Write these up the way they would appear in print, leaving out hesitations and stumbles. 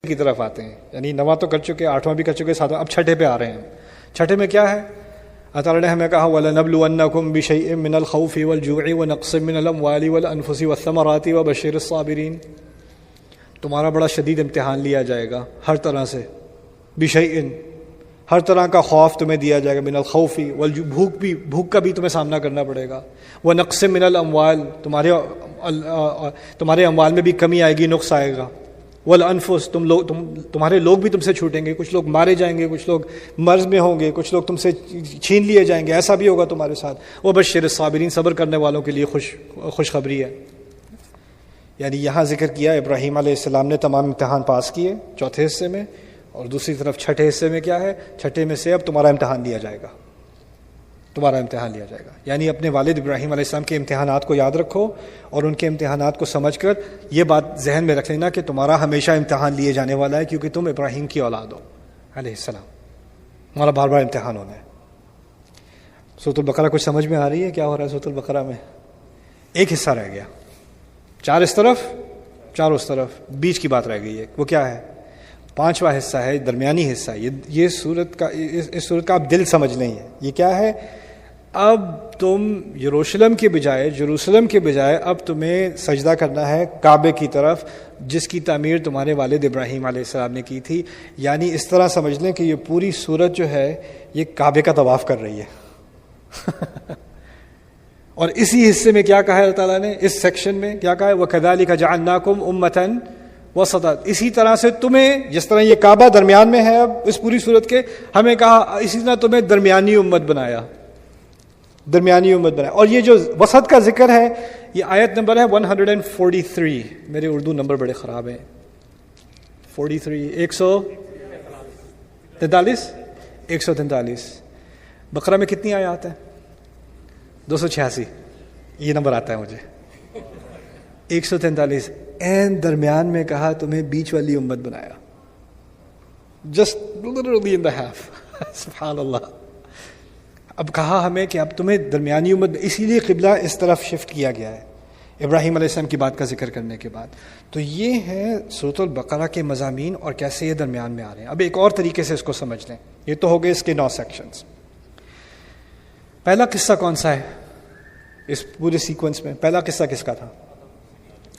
کی طرف آتے ہیں، یعنی 9واں تو کر چکے، 8واں بھی کر چکے، 7واں، اب چھٹے پہ آ رہے ہیں. چھٹے میں کیا ہے؟ اللہ تعالیٰ نے ہمیں کہا وَلَنَبْلُوَنَّكُمْ بِشَيْءٍ مِّنَ الْخَوْفِ وَالْجُوعِ وَنَقْصٍ مِّنَ الْأَمْوَالِ وَالْأَنفُسِ وَالثَّمَرَاتِ وَبَشِّرِ الصَّابِرِينَ. تمہارا بڑا شدید امتحان لیا جائے گا ہر طرح سے. بِشَيْءٍ، ہر طرح کا خوف تمہیں دیا جائے گا. من الخوف بھوک کا بھی تمہیں سامنا کرنا پڑے گا. وَنَقْصٍ مِّنَ الْأَمْوَالِ، تمہارے اموال میں بھی کمی آئے گی، نقص آئے گا. والانفس، تمہارے لوگ بھی تم سے چھوٹیں گے، کچھ لوگ مارے جائیں گے، کچھ لوگ مرض میں ہوں گے، کچھ لوگ تم سے چھین لیے جائیں گے، ایسا بھی ہوگا تمہارے ساتھ. وبشر الصابرین، صبر کرنے والوں کے لیے خوشخبری ہے. یعنی یہاں ذکر کیا ابراہیم علیہ السلام نے تمام امتحان پاس کیے چوتھے حصے میں، اور دوسری طرف چھٹے حصے میں کیا ہے؟ چھٹے میں سے اب تمہارا امتحان لیا جائے گا، تمہارا امتحان لیا جائے گا. یعنی اپنے والد ابراہیم علیہ السلام کے امتحانات کو یاد رکھو، اور ان کے امتحانات کو سمجھ کر یہ بات ذہن میں رکھ لینا کہ تمہارا ہمیشہ امتحان لیے جانے والا ہے، کیونکہ تم ابراہیم کی اولاد ہو علیہ السلام. تمہارا بار بار امتحان ہونا ہے. سورۃ البقرہ کچھ سمجھ میں آ رہی ہے کیا ہو رہا ہے سورۃ البقرہ میں؟ ایک حصہ رہ گیا، 4 اس طرف 4 اس طرف، بیچ کی بات رہ گئی ہے. وہ کیا ہے؟ 5واں حصہ ہے، درمیانی حصہ. یہ سورت کا، اس سورت کا آپ دل سمجھ لیں. یہ کیا ہے؟ اب تم یروشلم کے بجائے اب تمہیں سجدہ کرنا ہے کعبے کی طرف، جس کی تعمیر تمہارے والد ابراہیم علیہ السلام نے کی تھی. یعنی اس طرح سمجھ لیں کہ یہ پوری سورت جو ہے یہ کعبے کا طواف کر رہی ہے. اور اسی حصے میں کیا کہا ہے اللہ تعالیٰ نے؟ اس سیکشن میں کیا کہا ہے؟ وَكَذَلِكَ جَعَلْنَاكُمْ أُمَّةً وَسَطًا. اسی طرح سے تمہیں، جس طرح یہ کعبہ درمیان میں ہے اب اس پوری سورت کے، ہمیں کہا اسی طرح تمہیں درمیانی امت بنایا، درمیانی امت بنایا. اور یہ جو وسط کا ذکر ہے، یہ آیت نمبر ہے 143. میرے اردو نمبر بڑے خراب ہیں. 43 143. بقرہ میں کتنی آیات ہیں؟ 286. یہ نمبر آتا ہے مجھے. 143. این درمیان میں کہا تمہیں بیچ والی امت بنایا. Just literally in the half. سبحان اللہ. اب کہا ہمیں کہ اب تمہیں درمیانی امت، اسی لیے قبلہ اس طرف شفٹ کیا گیا ہے ابراہیم علیہ السلام کی بات کا ذکر کرنے کے بعد. تو یہ ہے سورۃ البقرہ کے مضامین اور کیسے یہ درمیان میں آ رہے ہیں. اب ایک اور طریقے سے اس کو سمجھ لیں. یہ تو ہو گئے اس کے 9 سیکشنز. پہلا قصہ کون سا ہے اس پورے سیکوینس میں؟ پہلا قصہ کس کا تھا؟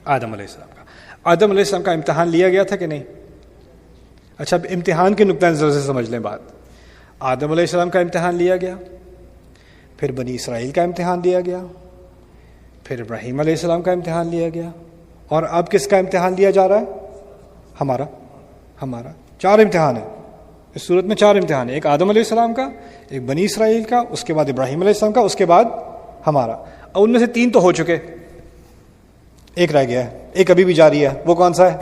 آدم علیہ السلام کا. آدم علیہ السلام کا امتحان لیا گیا تھا کہ نہیں؟ اچھا، اب امتحان کے نقطۂ نظر سے سمجھ لیں بات. آدم علیہ السلام کا امتحان لیا گیا، پھر بنی اسرائیل کا امتحان لیا گیا، پھر ابراہیم علیہ السلام کا امتحان لیا گیا، اور اب کس کا امتحان لیا جا رہا ہے؟ ہمارا 4 امتحان ہیں اس صورت میں. 4 امتحان ہیں. ایک آدم علیہ السلام کا، ایک بنی اسرائیل کا، اس کے بعد ابراہیم علیہ السلام کا، اس کے بعد ہمارا. اور ان میں سے 3 تو ہو چکے، ایک رہ گیا ہے، ایک ابھی بھی جاری ہے. وہ کون سا ہے؟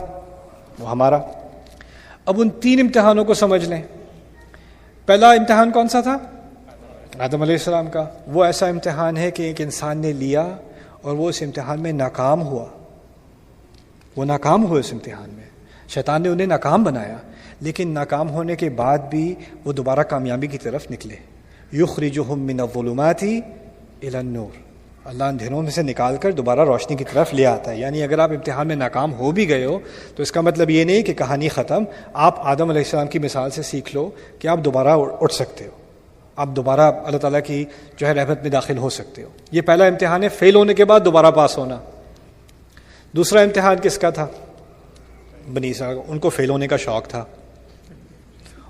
وہ ہمارا. اب ان 3 امتحانوں کو سمجھ لیں. پہلا امتحان کون سا تھا؟ آدم علیہ السلام کا. وہ ایسا امتحان ہے کہ ایک انسان نے لیا اور وہ اس امتحان میں ناکام ہوا. وہ ناکام ہوئے اس امتحان میں. شیطان نے انہیں ناکام بنایا، لیکن ناکام ہونے کے بعد بھی وہ دوبارہ کامیابی کی طرف نکلے. یخرجہم من الظلمات الی النور. اللہ اندھیروں میں سے نکال کر دوبارہ روشنی کی طرف لے آتا ہے. یعنی اگر آپ امتحان میں ناکام ہو بھی گئے ہو تو اس کا مطلب یہ نہیں کہ کہانی ختم. آپ آدم علیہ السلام کی مثال سے سیکھ لو کہ آپ دوبارہ اٹھ سکتے ہو، آپ دوبارہ اللہ تعالیٰ کی جو ہے رحمت میں داخل ہو سکتے ہو. یہ پہلا امتحان ہے، فیل ہونے کے بعد دوبارہ پاس ہونا. دوسرا امتحان کس کا تھا؟ بنی اسرائیل. ان کو فیل ہونے کا شوق تھا،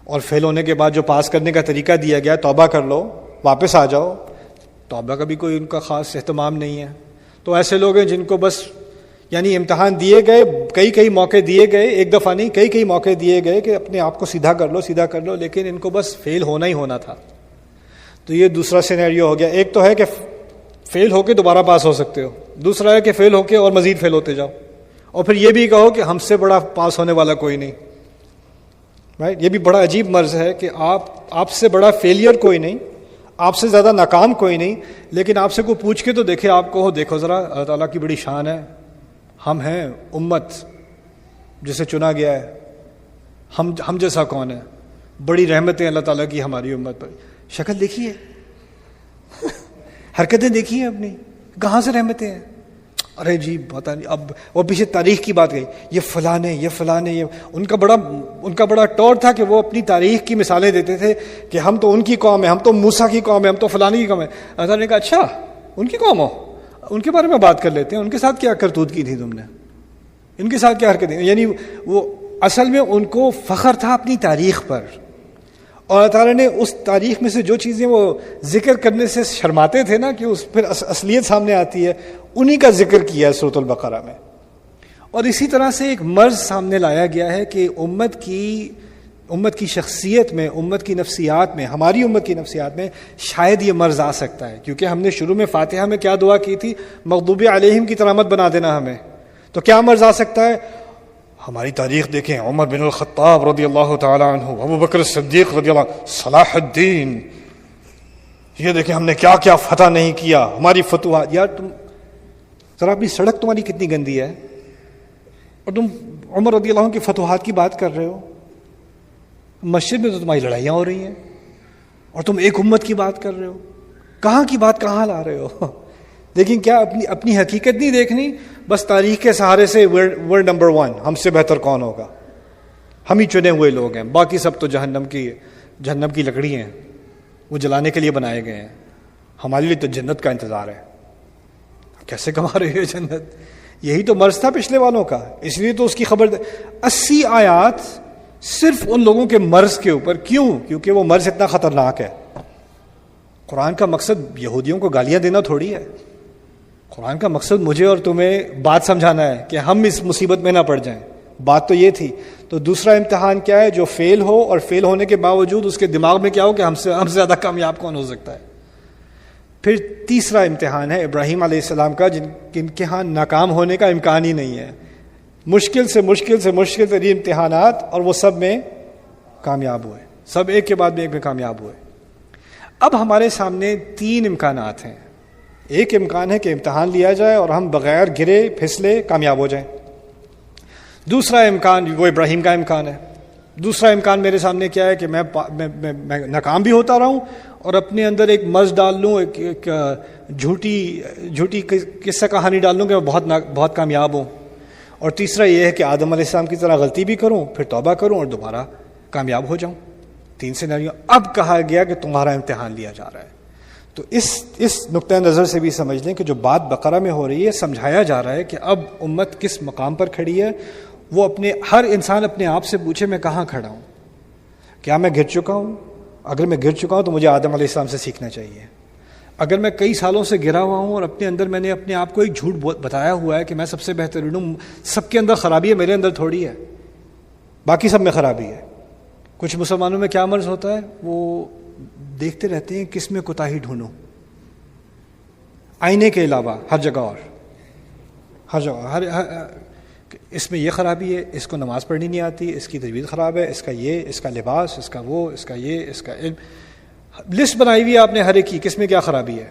اور فیل ہونے کے بعد جو پاس کرنے کا طریقہ دیا گیا، توبہ کر لو، واپس آ جاؤ. توبہ کا بھی کوئی ان کا خاص اہتمام نہیں ہے. تو ایسے لوگ ہیں جن کو بس یعنی امتحان دیے گئے، کئی موقع دیے گئے، ایک دفعہ نہیں کئی موقع دیے گئے کہ اپنے آپ کو سیدھا کر لو، لیکن ان کو بس فیل ہونا ہی ہونا تھا. تو یہ دوسرا سینیریو ہو گیا. ایک تو ہے کہ فیل ہو کے دوبارہ پاس ہو سکتے ہو، دوسرا ہے کہ فیل ہو کے اور مزید فیل ہوتے جاؤ، اور پھر یہ بھی کہو کہ ہم سے بڑا پاس ہونے والا کوئی نہیں. رائٹ؟ یہ بھی بڑا عجیب مرض ہے کہ آپ سے بڑا فیلئر کوئی نہیں، آپ سے زیادہ ناکام کوئی نہیں، لیکن آپ سے کوئی پوچھ کے تو دیکھے آپ کو، دیکھو ذرا اللہ تعالیٰ کی بڑی شان ہے، ہم ہیں امت جسے چنا گیا ہے، ہم جیسا کون ہے، بڑی رحمتیں اللہ تعالیٰ کی ہماری امت پر. شکل دیکھیے، حرکتیں دیکھیے اپنی، کہاں سے رحمتیں ہیں. ارے جی پتہ نہیں اب، اور پیچھے تاریخ کی بات گئی، یہ فلانے یہ ان کا بڑا ٹور تھا کہ وہ اپنی تاریخ کی مثالیں دیتے تھے کہ ہم تو ان کی قوم ہے، ہم تو موسیٰ کی قوم ہے، ہم تو فلانے کی قوم ہے. اللہ نے کہا اچھا ان کی قوم ہو، ان کے بارے میں بات کر لیتے ہیں، ان کے ساتھ کیا کرتوت کی تھی تم نے، ان کے ساتھ کیا حرکتیں. یعنی وہ اصل میں ان کو فخر تھا اپنی تاریخ پر، اور اللہ تعالیٰ نے اس تاریخ میں سے جو چیزیں وہ ذکر کرنے سے شرماتے تھے نا کہ اس پھر اصلیت سامنے آتی ہے، انہی کا ذکر کیا ہے سورۃ البقرہ میں. اور اسی طرح سے ایک مرض سامنے لایا گیا ہے کہ امت کی شخصیت میں، امت کی نفسیات میں، ہماری امت کی نفسیات میں شاید یہ مرض آ سکتا ہے، کیونکہ ہم نے شروع میں فاتحہ میں کیا دعا کی تھی، مغضوب علیہم کی طرح مت بنا دینا ہمیں. تو کیا مرض آ سکتا ہے؟ ہماری تاریخ دیکھیں، عمر بن الخطاب رضی اللہ تعالی عنہ، ابو بکر صدیق رضی اللہ عنہ، صلاح الدین، یہ دیکھیں ہم نے کیا کیا فتح نہیں کیا، ہماری فتوحات. یار تم ذرا اپنی سڑک تمہاری کتنی گندی ہے، اور تم عمر رضی اللہ عنہ کی فتوحات کی بات کر رہے ہو. مسجد میں تو تمہاری لڑائیاں ہو رہی ہیں اور تم ایک امت کی بات کر رہے ہو. کہاں کی بات کہاں لا رہے ہو؟ لیکن کیا اپنی حقیقت نہیں دیکھنی، بس تاریخ کے سہارے سے ورلڈ نمبر 1، ہم سے بہتر کون ہوگا، ہم ہی چنے ہوئے لوگ ہیں، باقی سب تو جہنم کی لکڑی ہیں، وہ جلانے کے لیے بنائے گئے ہیں، ہمارے لیے تو جنت کا انتظار ہے. کیسے کما رہے ہیں جنت؟ یہی تو مرض تھا پچھلے والوں کا. اس لیے تو اس کی خبر 80 آیات صرف ان لوگوں کے مرض کے اوپر. کیوں؟ کیونکہ وہ مرض اتنا خطرناک ہے. قرآن کا مقصد یہودیوں کو گالیاں دینا تھوڑی ہے. قرآن کا مقصد مجھے اور تمہیں بات سمجھانا ہے کہ ہم اس مصیبت میں نہ پڑ جائیں. بات تو یہ تھی. تو دوسرا امتحان کیا ہے؟ جو فیل ہو، اور فیل ہونے کے باوجود اس کے دماغ میں کیا ہو کہ ہم سے زیادہ کامیاب کون ہو سکتا ہے. پھر تیسرا امتحان ہے ابراہیم علیہ السلام کا، جن کے ہاں ناکام ہونے کا امکان ہی نہیں ہے. مشکل ترین امتحانات، اور وہ سب میں کامیاب ہوئے، سب ایک کے بعد ایک میں کامیاب ہوئے. اب ہمارے سامنے 3 امکانات ہیں. ایک امکان ہے کہ امتحان لیا جائے اور ہم بغیر گرے پھسلے کامیاب ہو جائیں. دوسرا امکان وہ ابراہیم کا امکان ہے. دوسرا امکان میرے سامنے کیا ہے کہ میں ناکام بھی ہوتا رہوں اور اپنے اندر ایک مرض ڈال لوں، ایک جھوٹی قصہ کہانی ڈال لوں کہ میں بہت کامیاب ہوں. اور تیسرا یہ ہے کہ آدم علیہ السلام کی طرح غلطی بھی کروں، پھر توبہ کروں اور دوبارہ کامیاب ہو جاؤں. 3 سیناریو. اب کہا گیا کہ تمہارا امتحان لیا جا رہا ہے. تو اس نقطۂ نظر سے بھی سمجھ لیں کہ جو بات بقرہ میں ہو رہی ہے، سمجھایا جا رہا ہے کہ اب امت کس مقام پر کھڑی ہے. وہ ہر انسان اپنے آپ سے پوچھے میں کہاں کھڑا ہوں. کیا میں گر چکا ہوں؟ اگر میں گر چکا ہوں تو مجھے آدم علیہ السلام سے سیکھنا چاہیے. اگر میں کئی سالوں سے گرا ہوا ہوں اور اپنے اندر میں نے اپنے آپ کو ایک جھوٹ بتایا ہوا ہے کہ میں سب سے بہترین ہوں، سب کے اندر خرابی ہے، میرے اندر تھوڑی ہے، باقی سب میں خرابی ہے. کچھ مسلمانوں میں کیا مرض ہوتا ہے؟ وہ دیکھتے رہتے ہیں کس میں کوتاہی ڈھونڈوں، آئینے کے علاوہ ہر جگہ، اور ہر جگہ اس میں یہ خرابی ہے، اس کو نماز پڑھنی نہیں آتی، اس کی تجوید خراب ہے، اس کا یہ، اس کا لباس، اس کا وہ، اس کا یہ، اس کا علم. لسٹ بنائی ہوئی ہے آپ نے ہر ایک کی، کس میں کیا خرابی ہے.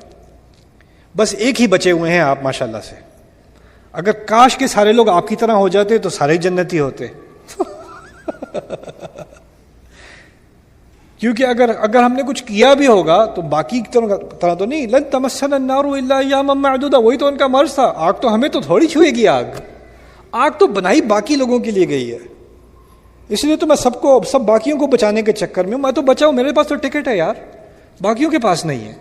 بس ایک ہی بچے ہوئے ہیں آپ ماشاءاللہ سے. اگر کاش کے سارے لوگ آپ کی طرح ہو جاتے تو سارے جنتی ہوتے. کیونکہ اگر ہم نے کچھ کیا بھی ہوگا تو باقی کی طرح تو نہیں. لن تمسنا النار الا ایاما معدودا، وہی تو ان کا مرض تھا. آگ تو ہمیں تو تھوڑی چھوئے گی، آگ تو بنائی باقی لوگوں کے لیے گئی ہے. اس لیے تو میں سب باقیوں کو بچانے کے چکر میں تو بچا ہوں، میرے پاس تو ٹکٹ ہے یار، باقیوں کے پاس نہیں ہے.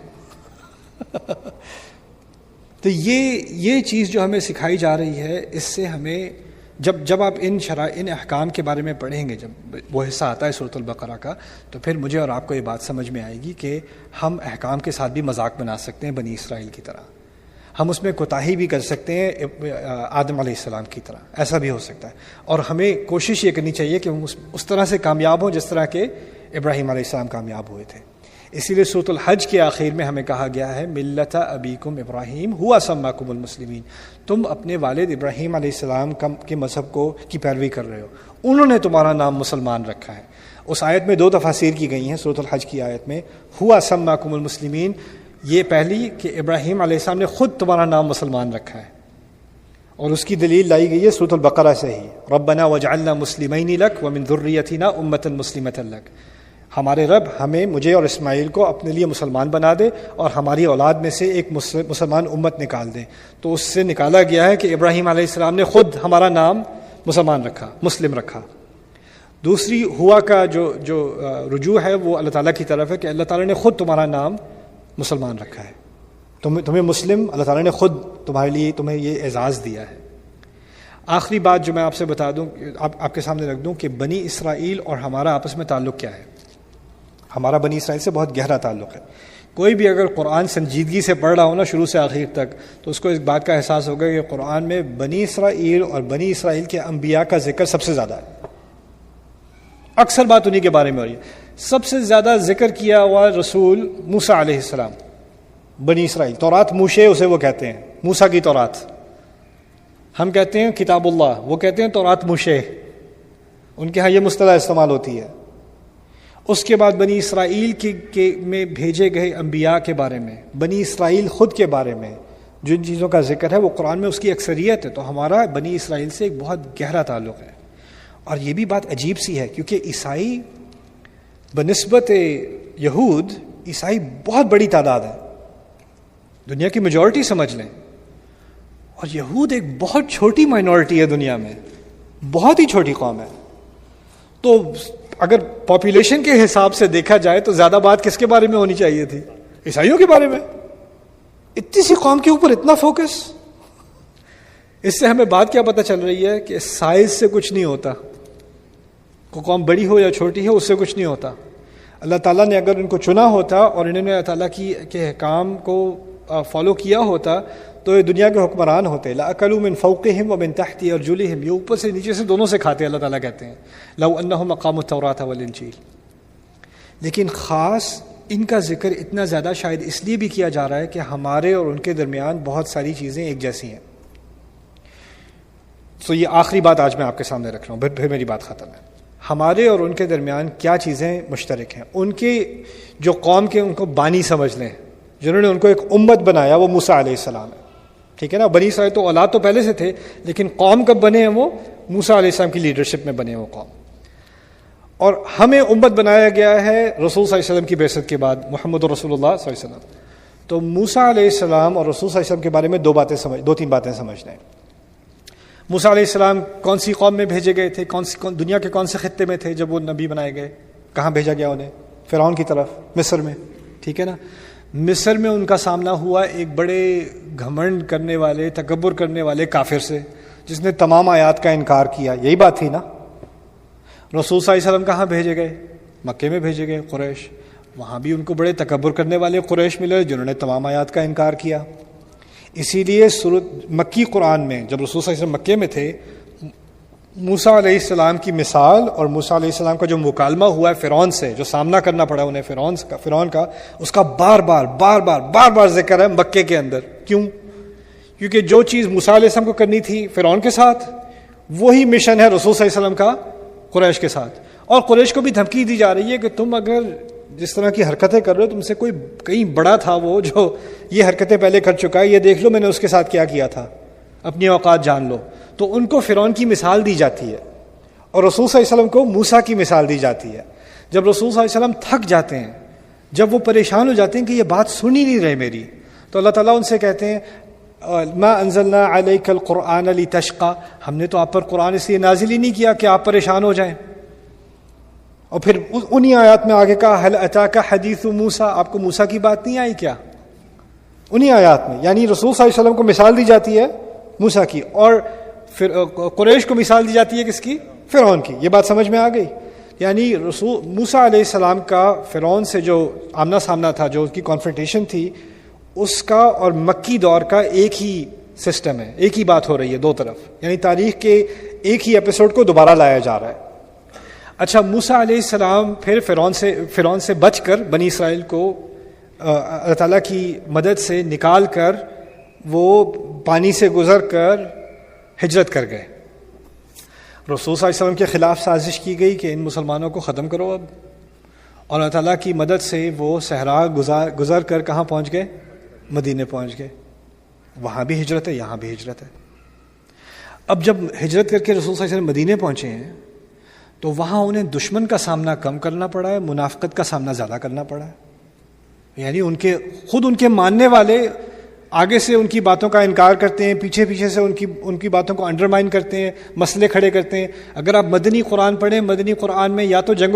تو یہ چیز جو ہمیں سکھائی جا رہی ہے، اس سے ہمیں جب آپ ان احکام کے بارے میں پڑھیں گے، جب وہ حصہ آتا ہے سورۃ البقرہ کا، تو پھر مجھے اور آپ کو یہ بات سمجھ میں آئے گی کہ ہم احکام کے ساتھ بھی مذاق بنا سکتے ہیں بنی اسرائیل کی طرح. ہم اس میں کوتاہی بھی کر سکتے ہیں آدم علیہ السلام کی طرح، ایسا بھی ہو سکتا ہے. اور ہمیں کوشش یہ کرنی چاہیے کہ ہم اس طرح سے کامیاب ہوں جس طرح کہ ابراہیم علیہ السلام کامیاب ہوئے تھے. اسی لیے سورۃ الحج کے آخر میں ہمیں کہا گیا ہے ملت ابیکم ابراہیم ہوا سماکم المسلمین، تم اپنے والد ابراہیم علیہ السلام کے مذہب کی پیروی کر رہے ہو، انہوں نے تمہارا نام مسلمان رکھا ہے. اس آیت میں 2 تفاسیر کی گئی ہیں. سورۃ الحج کی آیت میں ہوا سماکم المسلمین، یہ پہلی کہ ابراہیم علیہ السلام نے خود تمہارا نام مسلمان رکھا ہے، اور اس کی دلیل لائی گئی ہے سورۃ البقرہ سے ہی. ربنا وجعلنا مسلمین لک ومن ذریتنا امۃ مسلمۃ لک، ہمارے رب مجھے اور اسماعیل کو اپنے لیے مسلمان بنا دے اور ہماری اولاد میں سے ایک مسلمان امت نکال دے. تو اس سے نکالا گیا ہے کہ ابراہیم علیہ السلام نے خود ہمارا نام مسلم رکھا. دوسری ہوا کا جو رجوع ہے وہ اللہ تعالیٰ کی طرف ہے کہ اللہ تعالیٰ نے خود تمہارا نام مسلمان رکھا ہے. تمہیں مسلم اللہ تعالیٰ نے خود تمہیں یہ اعزاز دیا ہے. آخری بات جو میں آپ سے بتا دوں، آپ کے سامنے رکھ دوں کہ بنی اسرائیل اور ہمارا آپس میں تعلق کیا ہے. ہمارا بنی اسرائیل سے بہت گہرا تعلق ہے. کوئی بھی اگر قرآن سنجیدگی سے پڑھ رہا ہو نا شروع سے آخر تک، تو اس کو اس بات کا احساس ہوگا کہ قرآن میں بنی اسرائیل اور بنی اسرائیل کے انبیاء کا ذکر سب سے زیادہ ہے. اکثر بات انہی کے بارے میں ہو رہی ہے. سب سے زیادہ ذکر کیا ہوا رسول موسیٰ علیہ السلام، بنی اسرائیل. تورات موشے اسے وہ کہتے ہیں، موسیٰ کی تورات. ہم کہتے ہیں کتاب اللہ، وہ کہتے ہیں تورات موشے. ان کے ہاں یہ مصطلح استعمال ہوتی ہے. اس کے بعد بنی اسرائیل کے میں بھیجے گئے انبیاء کے بارے میں، بنی اسرائیل خود کے بارے میں جن چیزوں کا ذکر ہے وہ قرآن میں اس کی اکثریت ہے. تو ہمارا بنی اسرائیل سے ایک بہت گہرا تعلق ہے. اور یہ بھی بات عجیب سی ہے کیونکہ عیسائی بنسبت یہود، عیسائی بہت بڑی تعداد ہے، دنیا کی میجورٹی سمجھ لیں، اور یہود ایک بہت چھوٹی مائنورٹی ہے دنیا میں، بہت ہی چھوٹی قوم ہے. تو اگر پاپولیشن کے حساب سے دیکھا جائے تو زیادہ بات کس کے بارے میں ہونی چاہیے تھی؟ عیسائیوں کے بارے میں. اتنی سی قوم کے اوپر اتنا فوکس. اس سے ہمیں بات کیا پتہ چل رہی ہے کہ سائز سے کچھ نہیں ہوتا. کوئی قوم بڑی ہو یا چھوٹی ہو اس سے کچھ نہیں ہوتا. اللہ تعالیٰ نے اگر ان کو چنا ہوتا اور انہوں نے اللہ تعالیٰ کے احکام کو فالو کیا ہوتا تو یہ دنیا کے حکمران ہوتے. لَأَكَلُوا مِن فَوْقِهِمْ وَمِن تَحْتِ أَرْجُلِهِمْ، یہ اوپر سے نیچے سے دونوں سے کھاتے. اللہ تعالیٰ کہتے ہیں لَوْ أَنَّهُمْ أَقَامُوا التَّوْرَاةَ وَالْإِنْجِيلَ. لیکن خاص ان کا ذکر اتنا زیادہ شاید اس لیے بھی کیا جا رہا ہے کہ ہمارے اور ان کے درمیان بہت ساری چیزیں ایک جیسی ہیں. تو یہ آخری بات آج میں آپ کے سامنے رکھ رہا ہوں، پھر میری بات ختم ہے. ہمارے اور ان کے درمیان کیا چیزیں مشترک ہیں. ان کے جو قوم کے ان کو بانی سمجھ لیں، جنہوں نے ان کو ایک امت بنایا، وہ موسیٰ علیہ السلام ہے. ٹھیک ہے نا. بنی اسرائیل تو اولاد تو پہلے سے تھے، لیکن قوم کب بنے ہیں؟ وہ موسیٰ علیہ السلام کی لیڈرشپ میں بنے ہیں وہ قوم. اور ہمیں امت بنایا گیا ہے رسول صلی اللہ علیہ وسلم کی بعثت کے بعد، محمد رسول اللہ صلی اللہ علیہ وسلم. تو موسیٰ علیہ السلام اور رسول صلی اللہ علیہ وسلم کے بارے میں دو تین باتیں سمجھنا ہے. موسیٰ علیہ السلام کون سی قوم میں بھیجے گئے تھے؟ دنیا کے کون سے خطے میں تھے جب وہ نبی بنائے گئے؟ کہاں بھیجا گیا انہیں؟ فرعون کی طرف، مصر میں. ٹھیک ہے نا. مصر میں ان کا سامنا ہوا ایک بڑے گھمنڈ کرنے والے، تکبر کرنے والے کافر سے، جس نے تمام آیات کا انکار کیا. یہی بات تھی نا. رسول صلی اللہ علیہ وسلم کہاں بھیجے گئے؟ مکے میں بھیجے گئے، قریش. وہاں بھی ان کو بڑے تکبر کرنے والے قریش ملے جنہوں نے تمام آیات کا انکار کیا. اسی لیے مکی قرآن میں جب رسول صلی اللہ علیہ وسلم مکے میں تھے، موسیٰ علیہ السلام کی مثال اور موسیٰ علیہ السلام کا جو مکالمہ ہوا ہے فرعون سے، جو سامنا کرنا پڑا انہیں فرعون کا، اس کا بار بار ذکر ہے مکے کے اندر. کیوں؟ کیونکہ جو چیز موسیٰ علیہ السلام کو کرنی تھی فرعون کے ساتھ، وہی مشن ہے رسول صلی اللہ علیہ وسلم کا قریش کے ساتھ. اور قریش کو بھی دھمکی دی جا رہی ہے کہ تم اگر جس طرح کی حرکتیں کر رہے ہو، تم سے کوئی کہیں بڑا تھا وہ جو یہ حرکتیں پہلے کر چکا ہے، یہ دیکھ لو میں نے اس کے ساتھ کیا کیا تھا، اپنی اوقات جان لو. تو ان کو فرعون کی مثال دی جاتی ہے اور رسول صلی اللہ علیہ وسلم کو موسیٰ کی مثال دی جاتی ہے. جب رسول صلی اللہ علیہ وسلم تھک جاتے ہیں، جب وہ پریشان ہو جاتے ہیں کہ یہ بات سن ہی نہیں رہے میری، تو اللہ تعالیٰ ان سے کہتے ہیں ما انزلنا علیک القرآن لتشقی، ہم نے تو آپ پر قرآن اس لیے نازل ہی نہیں کیا کہ آپ پریشان ہو جائیں. اور پھر انہی آیات میں آگے کہا هل اتاک حدیث موسیٰ، آپ کو موسیٰ کی بات نہیں آئی کیا؟ انہی آیات میں. یعنی رسول صلی اللہ علیہ وسلم کو مثال دی جاتی ہے موسیٰ کی، اور پھر قریش کو مثال دی جاتی ہے کس کی؟ فرعون کی. یہ بات سمجھ میں آ گئی. یعنی رسول موسیٰ علیہ السلام کا فرعون سے جو آمنا سامنا تھا، جو اس کی کانفرنٹیشن تھی، اس کا اور مکی دور کا ایک ہی سسٹم ہے، ایک ہی بات ہو رہی ہے دو طرف. یعنی تاریخ کے ایک ہی ایپیسوڈ کو دوبارہ لایا جا رہا ہے. اچھا، موسیٰ علیہ السلام پھر فرعون سے بچ کر بنی اسرائیل کو اللہ تعالیٰ کی مدد سے نکال کر وہ پانی سے گزر کر ہجرت کر گئے. رسول صلی اللہ علیہ وسلم کے خلاف سازش کی گئی کہ ان مسلمانوں کو ختم کرو اب، اور اللہ تعالیٰ کی مدد سے وہ صحرا گزر کر کہاں پہنچ گئے؟ مدینے پہنچ گئے. وہاں بھی ہجرت ہے، یہاں بھی ہجرت ہے. اب جب ہجرت کر کے رسول صلی اللہ علیہ وسلم مدینے پہنچے ہیں تو وہاں انہیں دشمن کا سامنا کم کرنا پڑا ہے، منافقت کا سامنا زیادہ کرنا پڑا ہے. یعنی ان کے ماننے والے آگے سے ان کی باتوں کا انکار کرتے ہیں، پیچھے سے ان کی باتوں کو انڈرمائن کرتے ہیں، مسئلے کھڑے کرتے ہیں. اگر آپ مدنی قرآن پڑھیں، مدنی قرآن میں یا تو جنگ